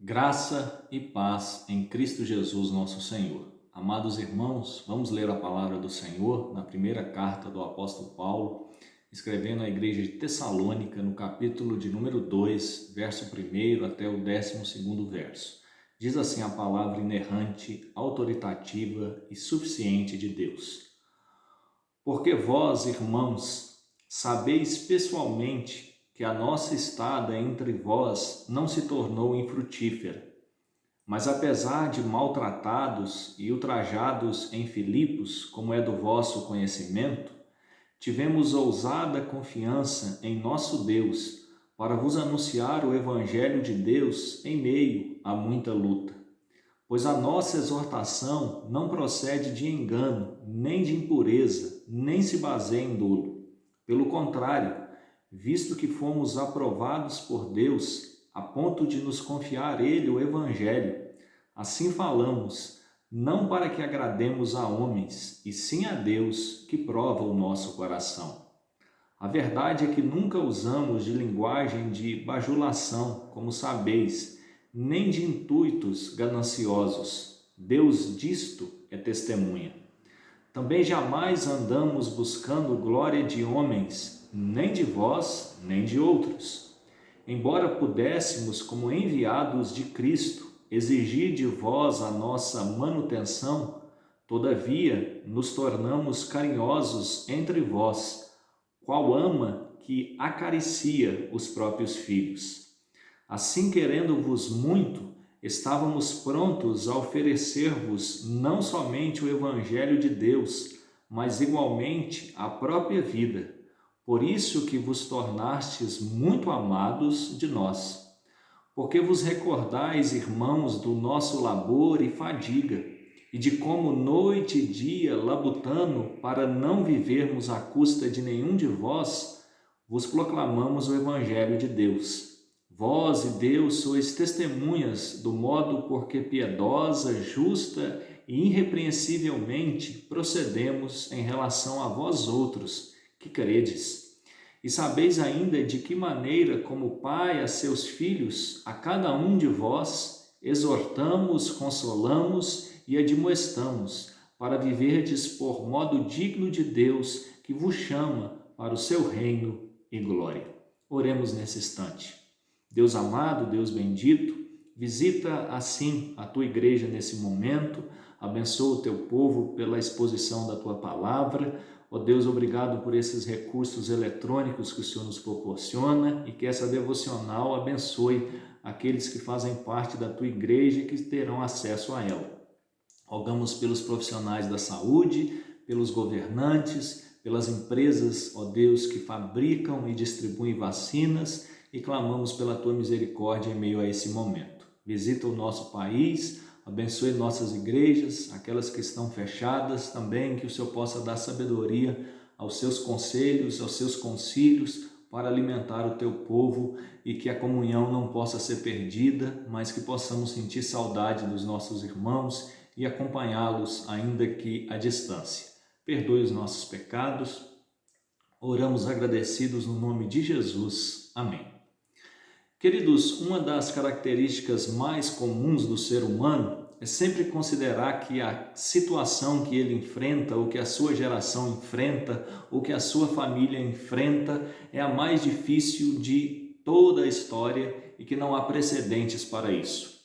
Graça e paz em Cristo Jesus, nosso Senhor. Amados irmãos, vamos ler a palavra do Senhor na primeira carta do apóstolo Paulo, escrevendo à igreja de Tessalônica, no capítulo de número 2, verso 1 até o 12º verso. Diz assim a palavra inerrante, autoritativa e suficiente de Deus. Porque vós, irmãos, sabeis pessoalmente que a nossa estada entre vós não se tornou infrutífera. Mas apesar de maltratados e ultrajados em Filipos, como é do vosso conhecimento, tivemos ousada confiança em nosso Deus para vos anunciar o Evangelho de Deus em meio a muita luta. Pois a nossa exortação não procede de engano, nem de impureza, nem se baseia em dolo. Pelo contrário, visto que fomos aprovados por Deus, a ponto de nos confiar Ele o Evangelho, assim falamos, não para que agrademos a homens, e sim a Deus, que prova o nosso coração. A verdade é que nunca usamos de linguagem de bajulação, como sabeis, nem de intuitos gananciosos. Deus disto é testemunha. Também jamais andamos buscando glória de homens, nem de vós, nem de outros. Embora pudéssemos, como enviados de Cristo, exigir de vós a nossa manutenção, todavia nos tornamos carinhosos entre vós, qual ama que acaricia os próprios filhos. Assim, querendo-vos muito, estávamos prontos a oferecer-vos não somente o Evangelho de Deus, mas igualmente a própria vida. Por isso que vos tornastes muito amados de nós. Porque vos recordais, irmãos, do nosso labor e fadiga, e de como noite e dia, labutando para não vivermos à custa de nenhum de vós, vos proclamamos o Evangelho de Deus. Vós e Deus sois testemunhas do modo por que piedosa, justa e irrepreensivelmente procedemos em relação a vós outros que credes. E sabeis ainda de que maneira, como pai a seus filhos, a cada um de vós, exortamos, consolamos e admoestamos, para viverdes por modo digno de Deus, que vos chama para o seu reino e glória. Oremos nesse instante. Deus amado, Deus bendito, visita assim a tua igreja nesse momento, abençoa o teu povo pela exposição da tua palavra. Ó Deus, obrigado por esses recursos eletrônicos que o Senhor nos proporciona e que essa devocional abençoe aqueles que fazem parte da tua igreja e que terão acesso a ela. Rogamos pelos profissionais da saúde, pelos governantes, pelas empresas, ó Deus, que fabricam e distribuem vacinas, e clamamos pela tua misericórdia em meio a esse momento. Visita o nosso país, abençoe nossas igrejas, aquelas que estão fechadas também, que o Senhor possa dar sabedoria aos seus conselhos, aos seus concílios, para alimentar o teu povo e que a comunhão não possa ser perdida, mas que possamos sentir saudade dos nossos irmãos e acompanhá-los ainda que à distância. Perdoe os nossos pecados. Oramos agradecidos no nome de Jesus. Amém. Queridos, uma das características mais comuns do ser humano é sempre considerar que a situação que ele enfrenta, ou que a sua geração enfrenta, ou que a sua família enfrenta, é a mais difícil de toda a história e que não há precedentes para isso.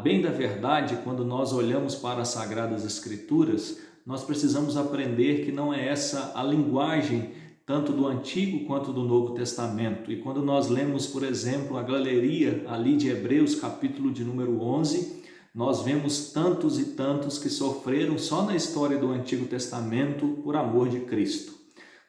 Bem da verdade, quando nós olhamos para as Sagradas Escrituras, nós precisamos aprender que não é essa a linguagem tanto do Antigo quanto do Novo Testamento. E quando nós lemos, por exemplo, a galeria ali de Hebreus, capítulo de número 11, nós vemos tantos e tantos que sofreram só na história do Antigo Testamento por amor de Cristo.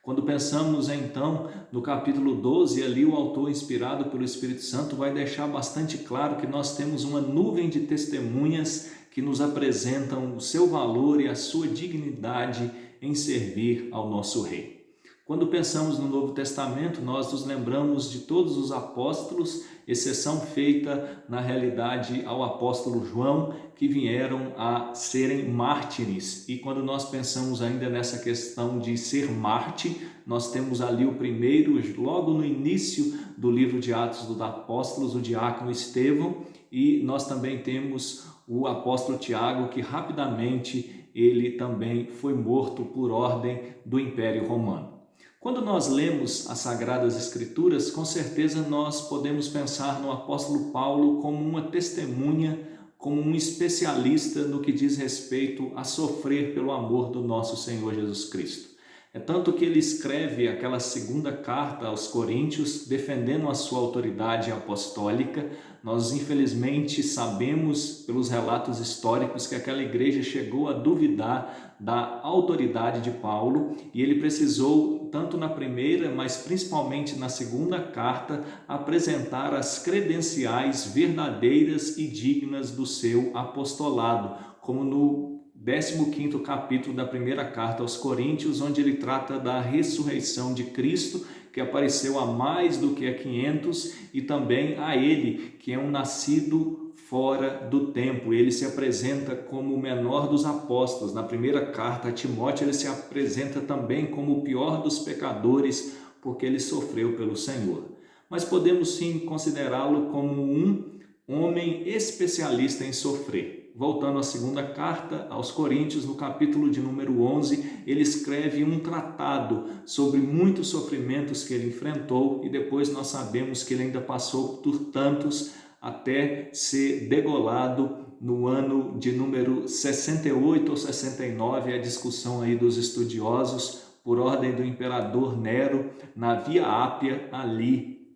Quando pensamos então no capítulo 12, ali o autor, inspirado pelo Espírito Santo, vai deixar bastante claro que nós temos uma nuvem de testemunhas que nos apresentam o seu valor e a sua dignidade em servir ao nosso Rei. Quando pensamos no Novo Testamento, nós nos lembramos de todos os apóstolos, exceção feita na realidade ao apóstolo João, que vieram a serem mártires. E quando nós pensamos ainda nessa questão de ser mártir, nós temos ali o primeiro, logo no início do livro de Atos dos Apóstolos, o diácono Estevão, e nós também temos o apóstolo Tiago, que rapidamente ele também foi morto por ordem do Império Romano. Quando nós lemos as Sagradas Escrituras, com certeza nós podemos pensar no apóstolo Paulo como uma testemunha, como um especialista no que diz respeito a sofrer pelo amor do nosso Senhor Jesus Cristo. É tanto que ele escreve aquela segunda carta aos Coríntios, defendendo a sua autoridade apostólica. Nós, infelizmente, sabemos pelos relatos históricos que aquela igreja chegou a duvidar da autoridade de Paulo e ele precisou, tanto na primeira, mas principalmente na segunda carta, apresentar as credenciais verdadeiras e dignas do seu apostolado, como no 15º capítulo da primeira carta aos Coríntios, onde ele trata da ressurreição de Cristo, que apareceu a mais do que a 500, e também a ele, que é um nascido fora do tempo. Ele se apresenta como o menor dos apóstolos. Na primeira carta a Timóteo, ele se apresenta também como o pior dos pecadores, porque ele sofreu pelo Senhor. Mas podemos sim considerá-lo como um homem especialista em sofrer. Voltando à segunda carta aos Coríntios, no capítulo de número 11, ele escreve um tratado sobre muitos sofrimentos que ele enfrentou e depois nós sabemos que ele ainda passou por tantos até ser degolado no ano de número 68 ou 69, a discussão aí dos estudiosos, por ordem do imperador Nero, na Via Ápia, ali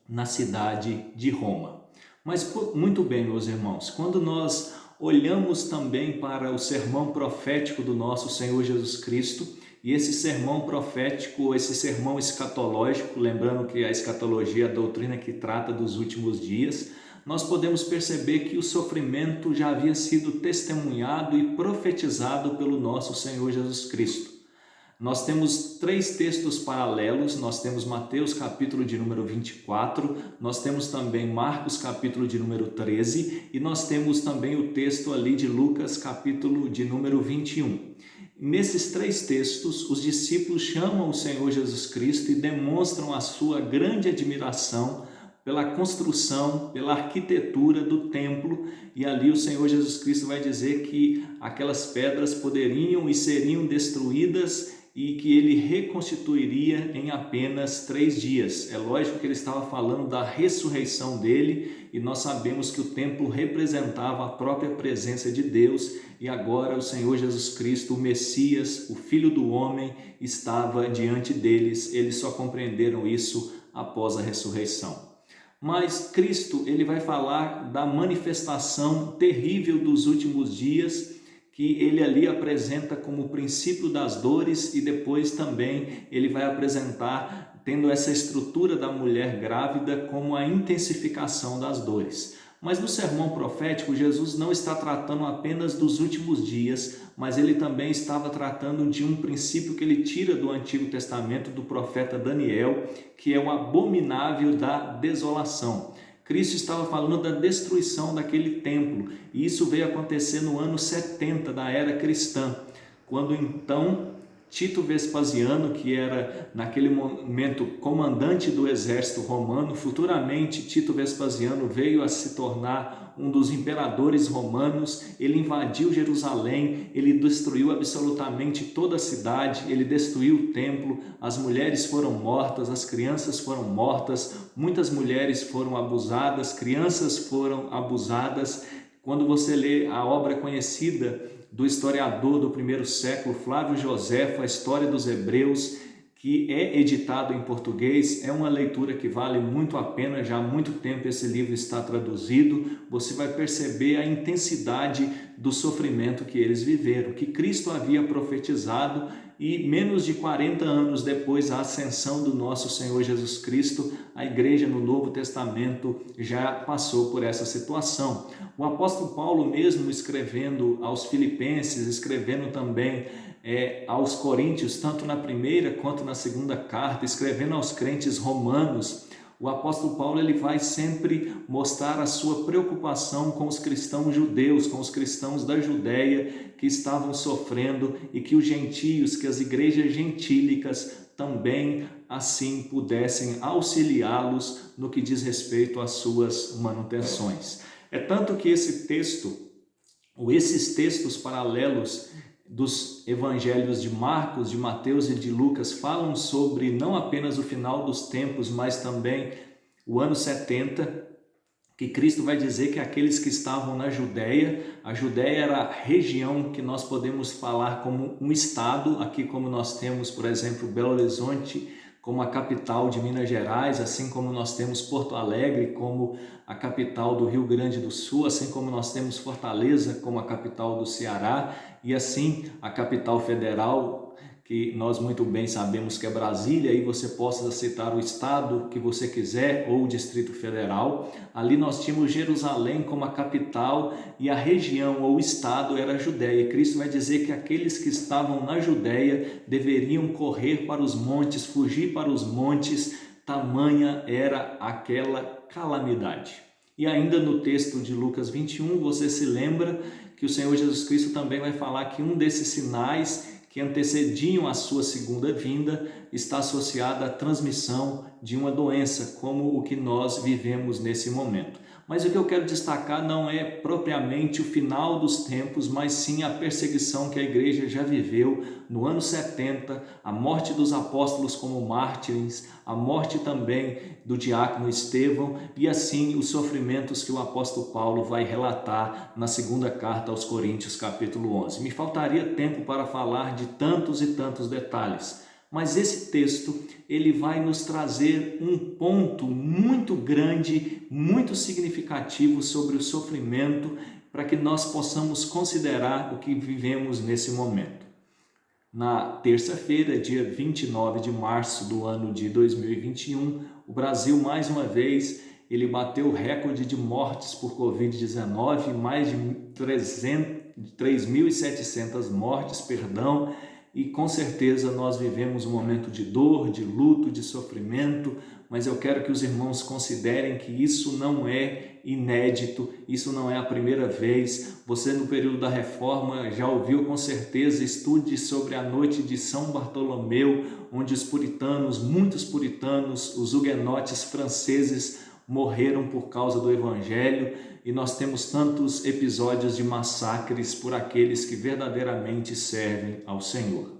na cidade de Roma. Mas muito bem, meus irmãos, quando nós olhamos também para o sermão profético do nosso Senhor Jesus Cristo, e esse sermão profético, esse sermão escatológico, lembrando que a escatologia é a doutrina que trata dos últimos dias, nós podemos perceber que o sofrimento já havia sido testemunhado e profetizado pelo nosso Senhor Jesus Cristo. Nós temos 3 textos paralelos, nós temos Mateus capítulo de número 24, nós temos também Marcos capítulo de número 13 e nós temos também o texto ali de Lucas capítulo de número 21. Nesses 3 textos, os discípulos chamam o Senhor Jesus Cristo e demonstram a sua grande admiração pela construção, pela arquitetura do templo, e ali o Senhor Jesus Cristo vai dizer que aquelas pedras poderiam e seriam destruídas e que ele reconstituiria em apenas 3 dias. É lógico que ele estava falando da ressurreição dele e nós sabemos que o templo representava a própria presença de Deus e agora o Senhor Jesus Cristo, o Messias, o Filho do Homem, estava diante deles. Eles só compreenderam isso após a ressurreição. Mas Cristo, ele vai falar da manifestação terrível dos últimos dias, que ele ali apresenta como o princípio das dores e depois também ele vai apresentar, tendo essa estrutura da mulher grávida, como a intensificação das dores. Mas no sermão profético, Jesus não está tratando apenas dos últimos dias, mas ele também estava tratando de um princípio que ele tira do Antigo Testamento, do profeta Daniel, que é o abominável da desolação. Cristo estava falando da destruição daquele templo, e isso veio acontecer no ano 70 da era cristã, quando então Tito Vespasiano, que era naquele momento comandante do exército romano, futuramente Tito Vespasiano veio a se tornar um dos imperadores romanos. Ele invadiu Jerusalém, ele destruiu absolutamente toda a cidade, ele destruiu o templo, as mulheres foram mortas, as crianças foram mortas, muitas mulheres foram abusadas, crianças foram abusadas. Quando você lê a obra conhecida do historiador do primeiro século, Flávio Joséfo, a História dos Hebreus, que é editado em português, é uma leitura que vale muito a pena. Já há muito tempo esse livro está traduzido. Você vai perceber a intensidade do sofrimento que eles viveram, que Cristo havia profetizado e menos de 40 anos depois da ascensão do nosso Senhor Jesus Cristo, a igreja no Novo Testamento já passou por essa situação. O apóstolo Paulo mesmo, escrevendo aos Filipenses, escrevendo também aos Coríntios, tanto na primeira quanto na segunda carta, escrevendo aos crentes romanos, o apóstolo Paulo ele vai sempre mostrar a sua preocupação com os cristãos judeus, com os cristãos da Judéia que estavam sofrendo, e que os gentios, que as igrejas gentílicas também assim pudessem auxiliá-los no que diz respeito às suas manutenções. É tanto que esse texto, ou esses textos paralelos dos evangelhos de Marcos, de Mateus e de Lucas falam sobre não apenas o final dos tempos, mas também o ano 70, que Cristo vai dizer que aqueles que estavam na Judéia, a Judéia era a região que nós podemos falar como um estado, aqui como nós temos, por exemplo, Belo Horizonte como a capital de Minas Gerais, assim como nós temos Porto Alegre como a capital do Rio Grande do Sul, assim como nós temos Fortaleza como a capital do Ceará, e assim a capital federal, que nós muito bem sabemos que é Brasília, e você possa citar o estado que você quiser ou o Distrito Federal. Ali nós tínhamos Jerusalém como a capital, e a região ou o estado era a Judéia. Cristo vai dizer que aqueles que estavam na Judéia deveriam correr para os montes, fugir para os montes, tamanha era aquela calamidade. E ainda no texto de Lucas 21, você se lembra que o Senhor Jesus Cristo também vai falar que um desses sinais que antecediam a sua segunda vinda está associada à transmissão de uma doença, como o que nós vivemos nesse momento. Mas o que eu quero destacar não é propriamente o final dos tempos, mas sim a perseguição que a igreja já viveu no ano 70, a morte dos apóstolos como mártires, a morte também do diácono Estevão, e assim os sofrimentos que o apóstolo Paulo vai relatar na segunda carta aos Coríntios, capítulo 11. Me faltaria tempo para falar de tantos e tantos detalhes, mas esse texto ele vai nos trazer um ponto muito grande, muito significativo sobre o sofrimento, para que nós possamos considerar o que vivemos nesse momento. Na terça-feira, dia 29 de março do ano de 2021, o Brasil mais uma vez ele bateu o recorde de mortes por Covid-19, mais de 3.700 mortes, e com certeza nós vivemos um momento de dor, de luto, de sofrimento, mas eu quero que os irmãos considerem que isso não é inédito, isso não é a primeira vez. Você no período da Reforma já ouviu com certeza, estude sobre a noite de São Bartolomeu, onde os puritanos, muitos puritanos, os huguenotes franceses morreram por causa do Evangelho, e nós temos tantos episódios de massacres por aqueles que verdadeiramente servem ao Senhor.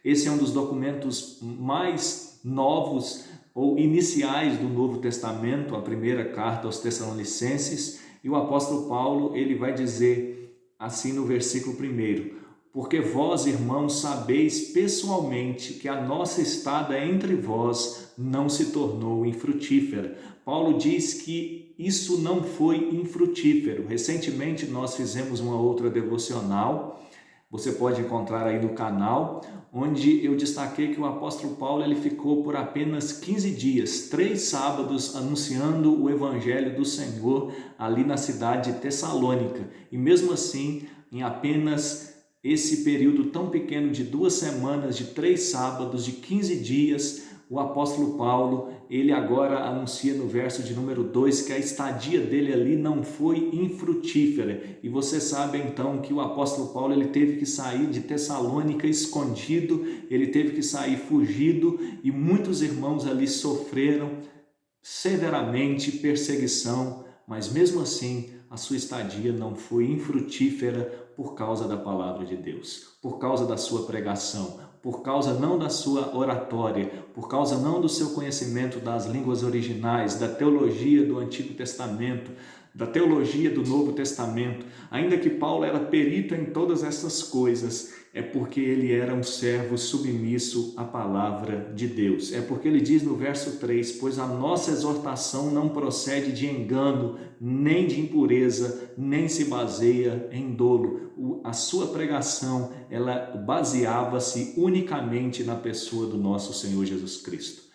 Esse é um dos documentos mais novos ou iniciais do Novo Testamento, a primeira carta aos Tessalonicenses, e o apóstolo Paulo ele vai dizer assim no versículo 1: porque vós, irmãos, sabeis pessoalmente que a nossa estada entre vós não se tornou infrutífera. Paulo diz que isso não foi infrutífero. Recentemente nós fizemos uma outra devocional, você pode encontrar aí no canal, onde eu destaquei que o apóstolo Paulo ele ficou por apenas 15 dias, 3 sábados, anunciando o Evangelho do Senhor ali na cidade de Tessalônica. E mesmo assim, em apenas esse período tão pequeno de 2 semanas, de 3 sábados, de 15 dias, o apóstolo Paulo, ele agora anuncia no verso de número 2 que a estadia dele ali não foi infrutífera. E você sabe então que o apóstolo Paulo ele teve que sair de Tessalônica escondido, ele teve que sair fugido, e muitos irmãos ali sofreram severamente perseguição, mas mesmo assim a sua estadia não foi infrutífera por causa da palavra de Deus, por causa da sua pregação, por causa não da sua oratória, por causa não do seu conhecimento das línguas originais, da teologia do Antigo Testamento, da teologia do Novo Testamento, ainda que Paulo era perito em todas essas coisas, é porque ele era um servo submisso à palavra de Deus. É porque ele diz no verso 3, pois a nossa exortação não procede de engano, nem de impureza, nem se baseia em dolo. A sua pregação, ela baseava-se unicamente na pessoa do nosso Senhor Jesus Cristo.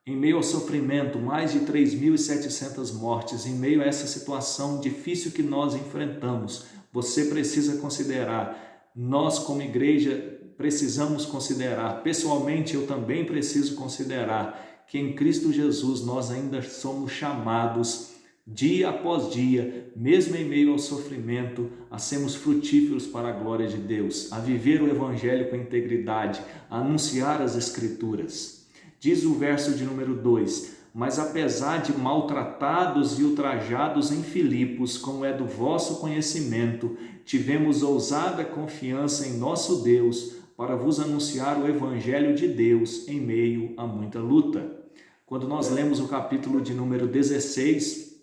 Em meio ao sofrimento, mais de 3.700 mortes, em meio a essa situação difícil que nós enfrentamos, você precisa considerar, nós como igreja precisamos considerar, pessoalmente eu também preciso considerar que em Cristo Jesus nós ainda somos chamados dia após dia, mesmo em meio ao sofrimento, a sermos frutíferos para a glória de Deus, a viver o Evangelho com integridade, a anunciar as Escrituras. Diz o verso de número 2, mas apesar de maltratados e ultrajados em Filipos, como é do vosso conhecimento, tivemos ousada confiança em nosso Deus para vos anunciar o Evangelho de Deus em meio a muita luta. Quando nós lemos o capítulo de número 16,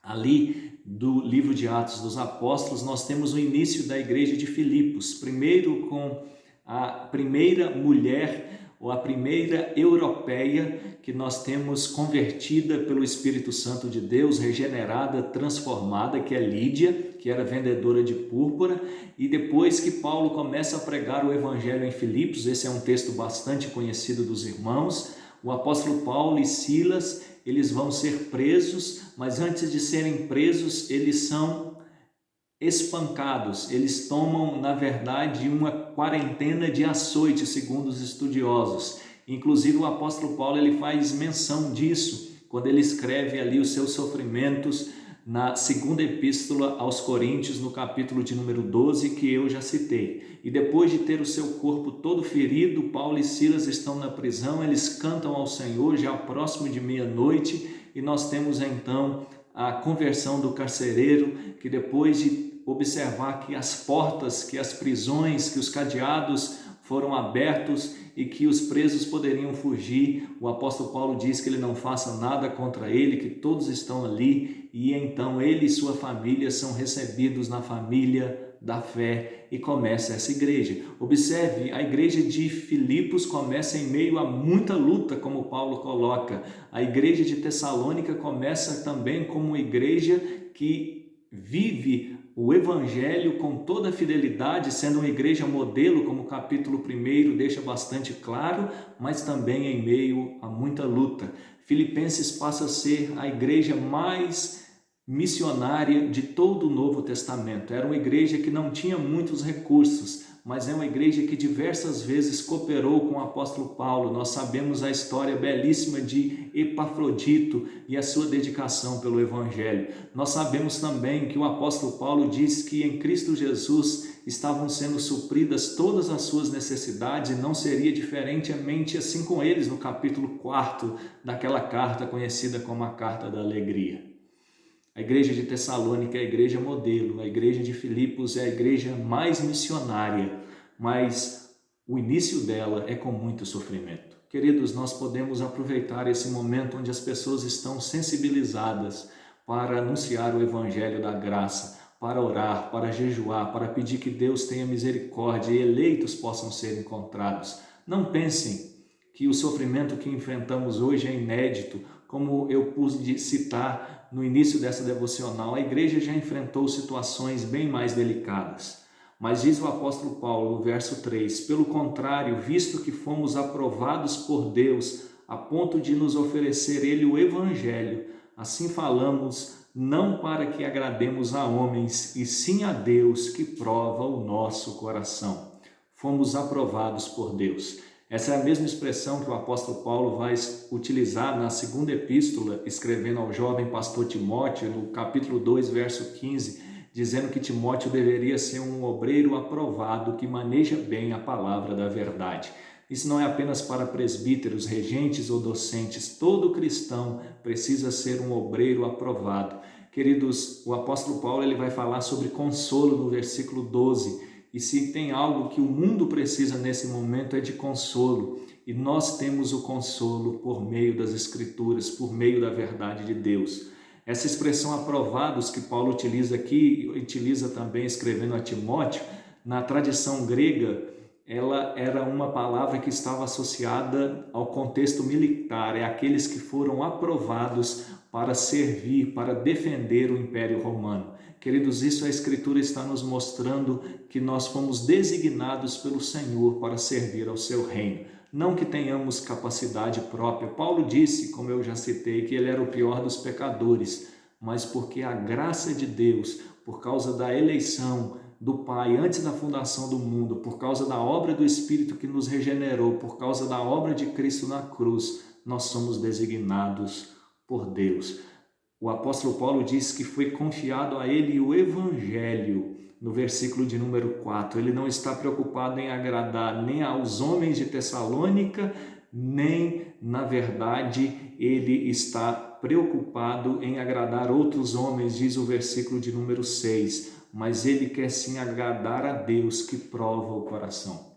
ali do livro de Atos dos Apóstolos, nós temos o início da igreja de Filipos, primeiro com a primeira mulher, ou a primeira europeia que nós temos convertida pelo Espírito Santo de Deus, regenerada, transformada, que é Lídia, que era vendedora de púrpura, e depois que Paulo começa a pregar o Evangelho em Filipos, esse é um texto bastante conhecido dos irmãos, o apóstolo Paulo e Silas, eles vão ser presos, mas antes de serem presos, eles são espancados, eles tomam, na verdade, uma quarentena de açoite, segundo os estudiosos. Inclusive o apóstolo Paulo ele faz menção disso, quando ele escreve ali os seus sofrimentos na segunda epístola aos Coríntios, no capítulo de número 12, que eu já citei. E depois de ter o seu corpo todo ferido, Paulo e Silas estão na prisão, eles cantam ao Senhor já próximo de meia-noite, e nós temos então a conversão do carcereiro, que depois de observar que as portas, que as prisões, que os cadeados foram abertos e que os presos poderiam fugir, o apóstolo Paulo diz que ele não faça nada contra ele, que todos estão ali, e então ele e sua família são recebidos na família da fé e começa essa igreja. Observe, a igreja de Filipos começa em meio a muita luta, como Paulo coloca. A igreja de Tessalônica começa também como uma igreja que vive o Evangelho com toda a fidelidade, sendo uma igreja modelo, como o capítulo 1 deixa bastante claro, mas também em meio a muita luta. Filipenses passa a ser a igreja mais missionária de todo o Novo Testamento. Era uma igreja que não tinha muitos recursos, mas é uma igreja que diversas vezes cooperou com o apóstolo Paulo. Nós sabemos a história belíssima de Epafrodito e a sua dedicação pelo Evangelho. Nós sabemos também que o apóstolo Paulo diz que em Cristo Jesus estavam sendo supridas todas as suas necessidades, e não seria diferentemente assim com eles no capítulo 4 daquela carta conhecida como a Carta da Alegria. A igreja de Tessalônica é a igreja modelo, a igreja de Filipos é a igreja mais missionária, mas o início dela é com muito sofrimento. Queridos, nós podemos aproveitar esse momento onde as pessoas estão sensibilizadas para anunciar o Evangelho da graça, para orar, para jejuar, para pedir que Deus tenha misericórdia e eleitos possam ser encontrados. Não pensem que o sofrimento que enfrentamos hoje é inédito, como eu pude citar no início dessa devocional. A igreja já enfrentou situações bem mais delicadas. Mas diz o apóstolo Paulo, no verso 3, pelo contrário, visto que fomos aprovados por Deus a ponto de nos oferecer Ele o Evangelho, assim falamos, não para que agrademos a homens, e sim a Deus que prova o nosso coração. Fomos aprovados por Deus. Essa é a mesma expressão que o apóstolo Paulo vai utilizar na segunda epístola, escrevendo ao jovem pastor Timóteo, no capítulo 2, verso 15, dizendo que Timóteo deveria ser um obreiro aprovado que maneja bem a palavra da verdade. Isso não é apenas para presbíteros, regentes ou docentes. Todo cristão precisa ser um obreiro aprovado. Queridos, o apóstolo Paulo ele vai falar sobre consolo no versículo 12. E se tem algo que o mundo precisa nesse momento é de consolo. e nós temos o consolo por meio das Escrituras, por meio da verdade de Deus. Essa expressão aprovados que Paulo utiliza aqui, utiliza também escrevendo a Timóteo, na tradição grega, ela era uma palavra que estava associada ao contexto militar, é aqueles que foram aprovados para servir, para defender o Império Romano. Queridos, isso a Escritura está nos mostrando que nós fomos designados pelo Senhor para servir ao seu reino. Não que tenhamos capacidade própria. Paulo disse, como eu já citei, que ele era o pior dos pecadores, mas porque a graça de Deus, por causa da eleição do Pai antes da fundação do mundo, por causa da obra do Espírito que nos regenerou, por causa da obra de Cristo na cruz, nós somos designados por Deus. O apóstolo Paulo diz que foi confiado a ele o Evangelho, no versículo de número 4. Ele não está preocupado em agradar nem aos homens de Tessalônica, nem, na verdade, ele está preocupado em agradar outros homens, diz o versículo de número 6. Mas ele quer sim agradar a Deus que prova o coração.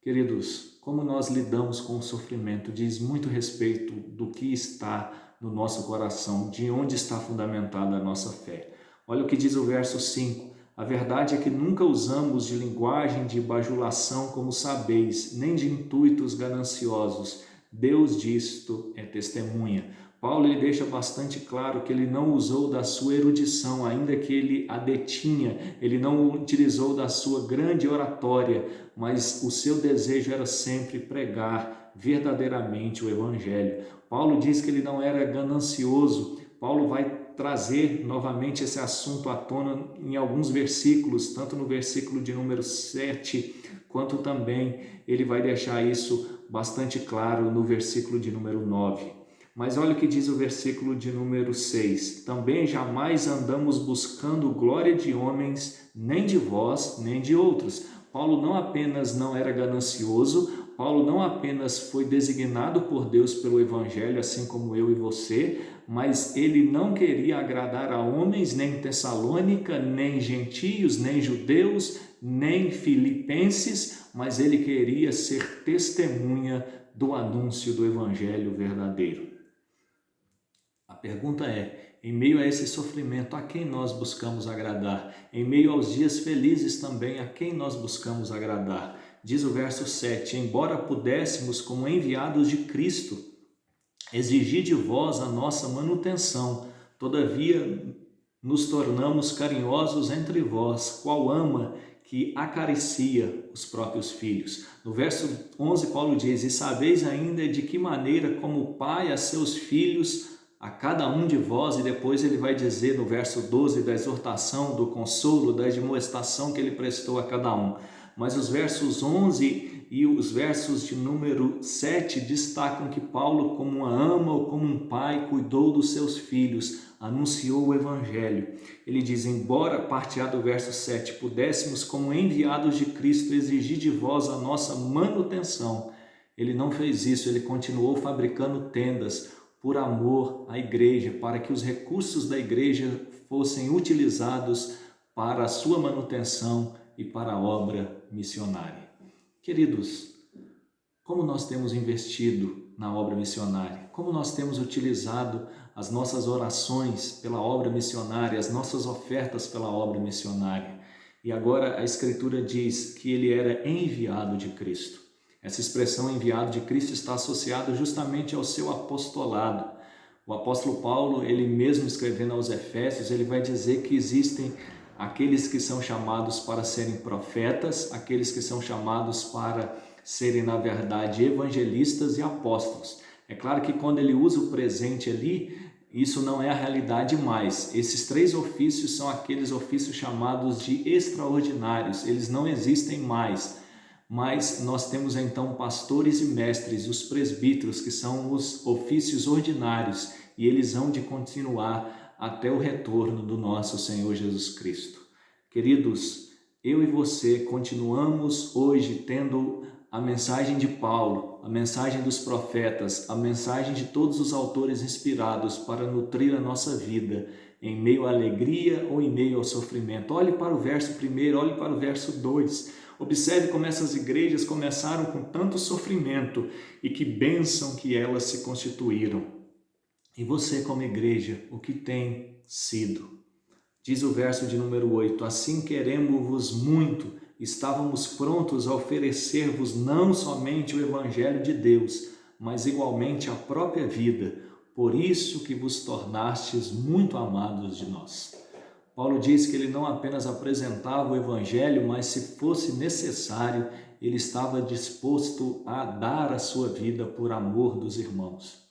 Queridos, como nós lidamos com o sofrimento diz muito respeito do que está no nosso coração, de onde está fundamentada a nossa fé. Olha o que diz o verso 5. A verdade é que nunca usamos de linguagem de bajulação, como sabeis, nem de intuitos gananciosos. Deus disto é testemunha. Paulo ele deixa bastante claro que ele não usou da sua erudição, ainda que ele a detinha, ele não utilizou da sua grande oratória, mas o seu desejo era sempre pregar verdadeiramente o Evangelho. Paulo diz que ele não era ganancioso. Paulo vai trazer novamente esse assunto à tona em alguns versículos, tanto no versículo de número 7, quanto também ele vai deixar isso bastante claro no versículo de número 9. Mas olha o que diz o versículo de número 6. Também jamais andamos buscando glória de homens, nem de vós, nem de outros. Paulo não apenas não era ganancioso, Paulo não apenas foi designado por Deus pelo Evangelho, assim como eu e você, mas ele não queria agradar a homens, nem em Tessalônica, nem gentios, nem judeus, nem filipenses, mas ele queria ser testemunha do anúncio do Evangelho verdadeiro. A pergunta é, em meio a esse sofrimento, a quem nós buscamos agradar? Em meio aos dias felizes também, a quem nós buscamos agradar? Diz o verso 7, embora pudéssemos, como enviados de Cristo, exigir de vós a nossa manutenção, todavia nos tornamos carinhosos entre vós, qual ama que acaricia os próprios filhos. No verso 11, Paulo diz, e sabeis ainda de que maneira como o pai a seus filhos, a cada um de vós, e depois ele vai dizer no verso 12 da exortação, do consolo, da admoestação que ele prestou a cada um. Mas os versos 11 e os versos de número 7 destacam que Paulo, como uma ama ou como um pai, cuidou dos seus filhos, anunciou o Evangelho. Ele diz, embora, parte A do verso 7, pudéssemos, como enviados de Cristo, exigir de vós a nossa manutenção. Ele não fez isso, ele continuou fabricando tendas, por amor à igreja, para que os recursos da igreja fossem utilizados para a sua manutenção e para a obra missionária. Queridos, como nós temos investido na obra missionária? Como nós temos utilizado as nossas orações pela obra missionária, as nossas ofertas pela obra missionária? E agora a Escritura diz que ele era enviado de Cristo. Essa expressão enviado de Cristo está associada justamente ao seu apostolado. O apóstolo Paulo, ele mesmo escrevendo aos Efésios, ele vai dizer que existem aqueles que são chamados para serem profetas, aqueles que são chamados para serem, na verdade, evangelistas e apóstolos. É claro que quando ele usa o presente ali, isso não é a realidade mais. Esses três ofícios são aqueles ofícios chamados de extraordinários, eles não existem mais. Mas nós temos então pastores e mestres, os presbíteros, que são os ofícios ordinários, e eles hão de continuar até o retorno do nosso Senhor Jesus Cristo. Queridos, eu e você continuamos hoje tendo a mensagem de Paulo, a mensagem dos profetas, a mensagem de todos os autores inspirados para nutrir a nossa vida em meio à alegria ou em meio ao sofrimento. Olhe para o verso 1, olhe para o verso 2. Observe como essas igrejas começaram com tanto sofrimento e que bênção que elas se constituíram. E você, como igreja, o que tem sido? Diz o verso de número 8, assim queremos-vos muito, estávamos prontos a oferecer-vos não somente o Evangelho de Deus, mas igualmente a própria vida, por isso que vos tornastes muito amados de nós. Paulo diz que ele não apenas apresentava o Evangelho, mas se fosse necessário, ele estava disposto a dar a sua vida por amor dos irmãos.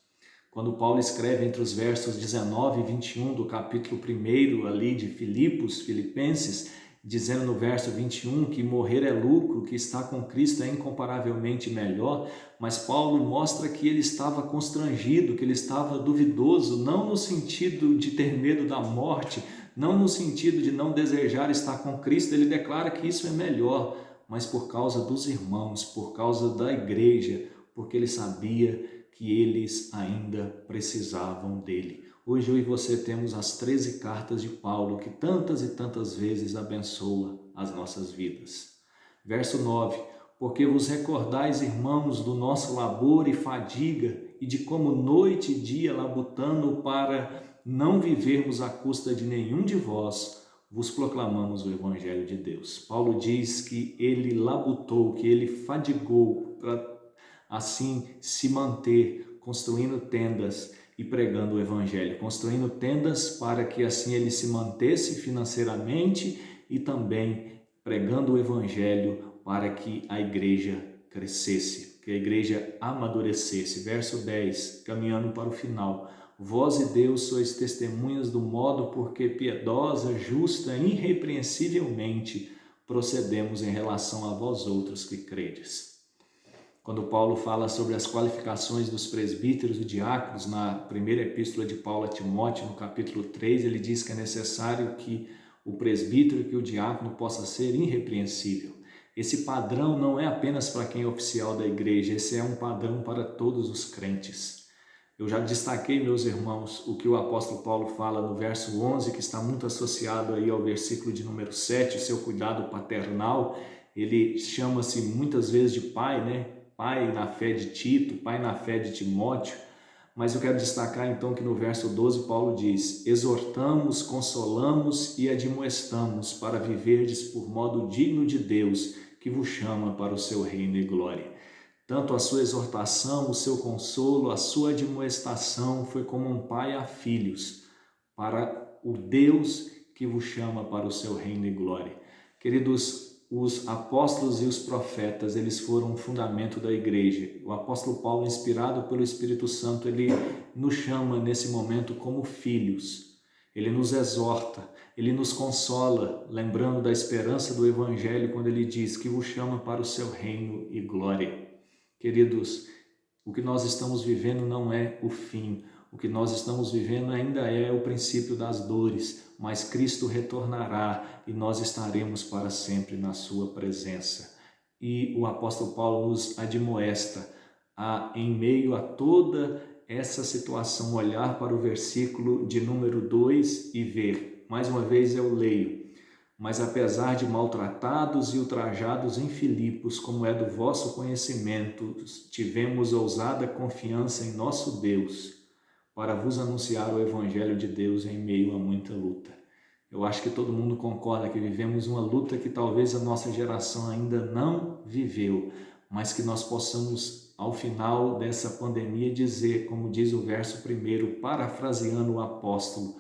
Quando Paulo escreve entre os versos 19 e 21 do capítulo 1 ali de Filipenses, dizendo no verso 21 que morrer é lucro, que estar com Cristo é incomparavelmente melhor, mas Paulo mostra que ele estava constrangido, que ele estava duvidoso, não no sentido de ter medo da morte, não no sentido de não desejar estar com Cristo, ele declara que isso é melhor, mas por causa dos irmãos, por causa da igreja, porque ele sabia que eles ainda precisavam dele. Hoje eu e você temos as 13 cartas de Paulo, que tantas e tantas vezes abençoa as nossas vidas. Verso 9, porque vos recordais, irmãos, do nosso labor e fadiga, e de como noite e dia labutando para não vivermos à custa de nenhum de vós, vos proclamamos o Evangelho de Deus. Paulo diz que ele labutou, que ele fadigou para assim se manter construindo tendas e pregando o Evangelho, construindo tendas para que assim ele se mantesse financeiramente e também pregando o Evangelho para que a igreja crescesse, que a igreja amadurecesse. Verso 10, caminhando para o final. Vós e Deus sois testemunhas do modo porque piedosa, justa, irrepreensivelmente procedemos em relação a vós outros que credes. Quando Paulo fala sobre as qualificações dos presbíteros e diáconos, na primeira epístola de Paulo a Timóteo, no capítulo 3, ele diz que é necessário que o presbítero e que o diácono possa ser irrepreensível. Esse padrão não é apenas para quem é oficial da igreja, esse é um padrão para todos os crentes. Eu já destaquei, meus irmãos, o que o apóstolo Paulo fala no verso 11, que está muito associado aí ao versículo de número 7, o seu cuidado paternal. Ele chama-se muitas vezes de pai, né? Pai na fé de Tito, pai na fé de Timóteo, mas eu quero destacar então que no verso 12 Paulo diz, exortamos, consolamos e admoestamos para viverdes por modo digno de Deus, que vos chama para o seu reino e glória. Tanto a sua exortação, o seu consolo, a sua admoestação foi como um pai a filhos, para o Deus que vos chama para o seu reino e glória. Queridos, os apóstolos e os profetas, eles foram o fundamento da igreja. O apóstolo Paulo, inspirado pelo Espírito Santo, ele nos chama nesse momento como filhos. Ele nos exorta, ele nos consola, lembrando da esperança do Evangelho, quando ele diz que o chama para o seu reino e glória. Queridos, o que nós estamos vivendo não é o fim. O que nós estamos vivendo ainda é o princípio das dores, mas Cristo retornará e nós estaremos para sempre na sua presença. E o apóstolo Paulo nos admoesta a, em meio a toda essa situação, olhar para o versículo de número 2 e ver. Mais uma vez eu leio. Mas apesar de maltratados e ultrajados em Filipos, como é do vosso conhecimento, tivemos ousada confiança em nosso Deus, para vos anunciar o Evangelho de Deus em meio a muita luta. Eu acho que todo mundo concorda que vivemos uma luta que talvez a nossa geração ainda não viveu, mas que nós possamos, ao final dessa pandemia, dizer, como diz o verso 1, parafraseando o apóstolo,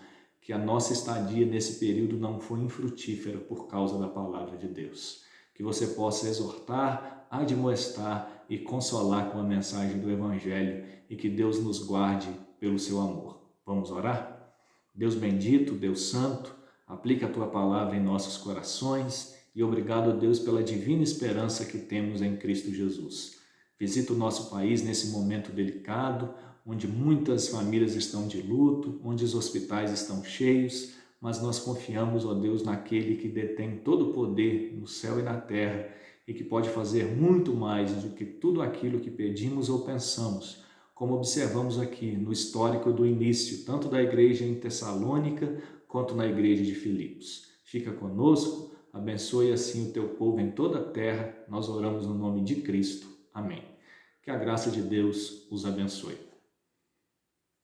que a nossa estadia nesse período não foi infrutífera por causa da palavra de Deus. Que você possa exortar, admoestar e consolar com a mensagem do Evangelho e que Deus nos guarde pelo seu amor. Vamos orar? Deus bendito, Deus santo, aplica a tua palavra em nossos corações e obrigado, Deus, pela divina esperança que temos em Cristo Jesus. Visita o nosso país nesse momento delicado, onde muitas famílias estão de luto, onde os hospitais estão cheios, mas nós confiamos, ó Deus, naquele que detém todo o poder no céu e na terra e que pode fazer muito mais do que tudo aquilo que pedimos ou pensamos, como observamos aqui no histórico do início, tanto da igreja em Tessalônica quanto na igreja de Filipos. Fica conosco, abençoe assim o teu povo em toda a terra. Nós oramos no nome de Cristo. Amém. Que a graça de Deus os abençoe.